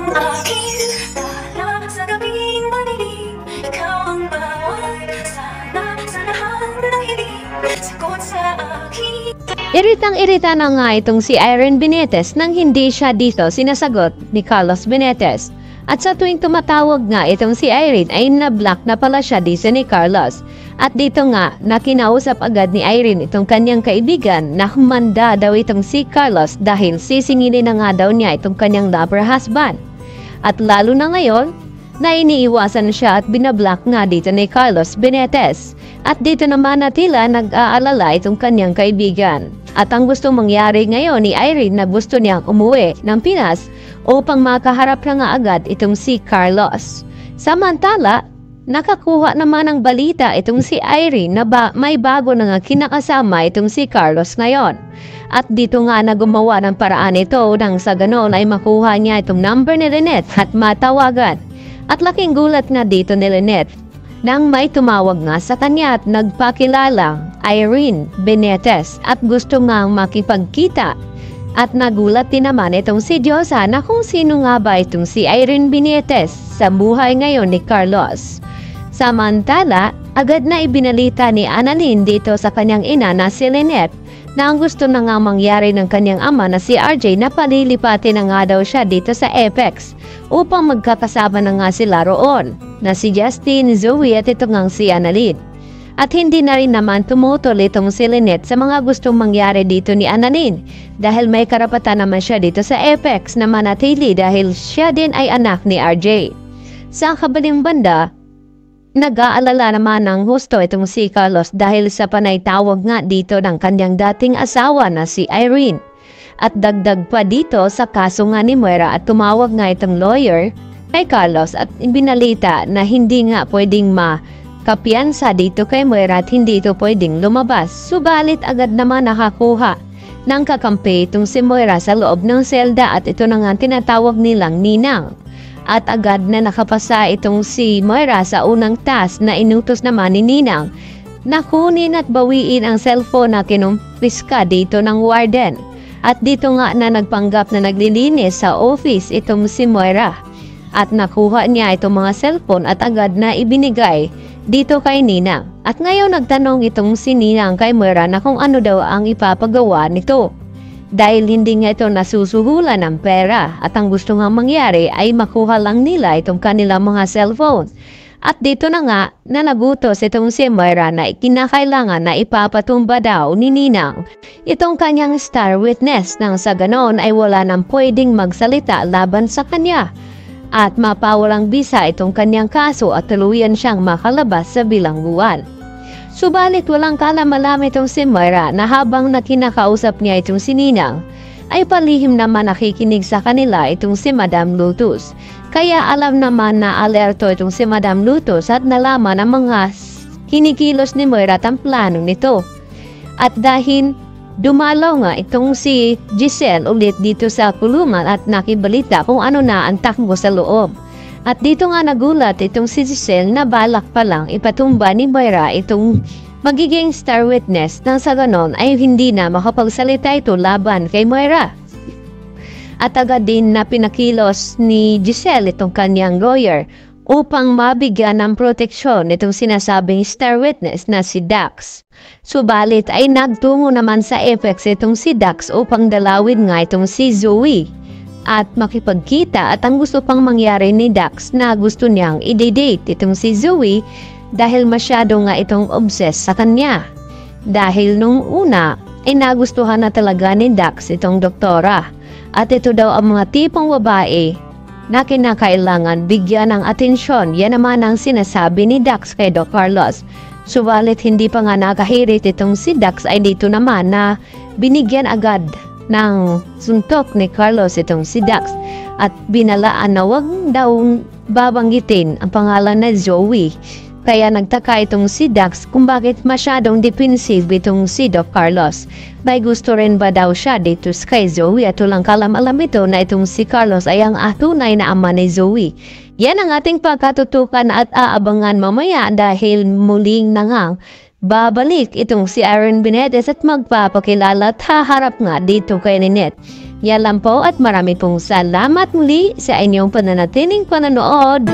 ang aking dala sa gabing madilim. Ikaw ang bawat sana sa lahat ng hiling. Sagot sa akin. Iritang-irita na nga itong si Irene Benitez nang hindi siya dito sinasagot ni Carlos Benitez. At sa tuwing tumatawag nga itong si Irene ay na-block na pala siya dito ni Carlos. At dito nga, nakinausap agad ni Irene itong kanyang kaibigan na humanda daw itong si Carlos dahil sisingilin na nga daw niya itong kanyang lover husband. At lalo na ngayon, na iniiwasan siya at binablock nga dito ni Carlos Benitez. At dito naman na tila nag-aalala itong kanyang kaibigan. At ang gustong mangyari ngayon ni Irene na gusto niyang umuwi ng Pinas upang makaharap na nga agad itong si Carlos. Samantala, nakakuha naman ng balita itong si Irene na may bago na nga kinakasama itong si Carlos ngayon. At dito nga na gumawa ng paraan ito nang sa ganon ay makuha niya itong number ni Lynette at matawagan. At laking gulat nga dito ni Lynette nang may tumawag nga sa kanya at nagpakilalang Irene Benitez at gusto nga makipagkita. At nagulat din naman itong si Diyosa na kung sino nga ba itong si Irene Benitez sa buhay ngayon ni Carlos. Samantala, agad na ibinalita ni Annalyn dito sa kanyang ina na si Lynette na ang gusto na nga mangyari ng kanyang ama na si RJ na palilipatin na nga daw siya dito sa Apex upang magkakasama na nga sila roon na si Justin, Zoe at ito ngang si Annalyn. At hindi na rin naman tumutol itong si Lynette sa mga gustong mangyari dito ni Annalyn dahil may karapatan naman siya dito sa Apex na manatili dahil siya din ay anak ni RJ. Sa kabaling banda, nag-aalala naman ng husto itong si Carlos dahil sa panaytawag nga dito ng kanyang dating asawa na si Irene. At dagdag pa dito sa kaso nga ni Moira at tumawag nga itong lawyer kay Carlos at ibinalita na hindi nga pwedeng kapiyansa dito kay Moira at hindi ito pwedeng lumabas. Subalit agad naman nakakuha ng kakampi itong si Moira sa loob ng selda at ito na nga tinatawag nilang Ninang. At agad na nakapasa itong si Moira sa unang task na inutos naman ni Ninang na kunin at bawiin ang cellphone na kinumpiska dito ng warden. At dito nga na nagpanggap na naglilinis sa office itong si Moira. At nakuha niya itong mga cellphone at agad na ibinigay dito kay Ninang. At ngayon nagtanong itong si Ninang kay Moira na kung ano daw ang ipapagawa nito. Dahil hindi nga ito nasusuhulan ng pera at ang gusto nga mangyari ay makuha lang nila itong kanilang mga cellphone. At dito na nga na nagutos itong si Moira na kinakailangan na ipapatumba daw ni Ninang itong kanyang star witness nang sa ganon ay wala nang pwedeng magsalita laban sa kanya. At mapawalang bisa itong kanyang kaso at tuluyan siyang makalabas sa bilangguan. Subalit walang kalamalam itong si Moira na habang nakinakausap niya itong si Ninang, ay palihim naman nakikinig sa kanila itong si Madam Lutus. Kaya alam naman na alerto itong si Madam Lutus at nalaman ang mga kinikilos ni Moira at ang plano nito. At dahil dumalaw nga itong si Giselle ulit dito sa kulungan at nakibalita kung ano na ang takbo sa loob. At dito nga nagulat itong si Giselle na balak pa lang ipatumba ni Moira itong magiging star witness nang sa ganon ay hindi na makapagsalita ito laban kay Moira. At agad din na pinakilos ni Giselle itong kanyang lawyer upang mabigyan ng proteksyon itong sinasabing star witness na si Dax. Subalit ay nagtungo naman sa Apex itong si Dax upang dalawin nga itong si Zoe at makipagkita at ang gusto pang mangyari ni Dax na gusto niyang i-date itong si Zoe dahil masyado nga itong obsessed sa kanya. Dahil nung una ay nagustuhan na talaga ni Dax itong doktora at ito daw ang mga tipong babae na kinakailangan bigyan ng atensyon. Yan naman ang sinasabi ni Dax kay Doc Carlos. Subalit hindi pa nga nakahirit itong si Dax ay dito naman na binigyan agad ng suntok ni Carlos itong si Dax at binalaan na wag daw babanggitin ang pangalan na Zoe. Kaya nagtaka itong si Dax kung bakit masyadong defensive itong si Doc Carlos. May gusto rin ba daw siya dito kay Zoe at walang kalam-alam ito na itong si Carlos ay ang tunay na ama ni Zoe. Yan ang ating pagkatutukan at aabangan mamaya dahil muling nangang babalik itong si Irene Benitez at magpapakilala at haharap nga dito kay Lynette. Yan lang po at marami pong salamat muli sa inyong pananatiling panonood.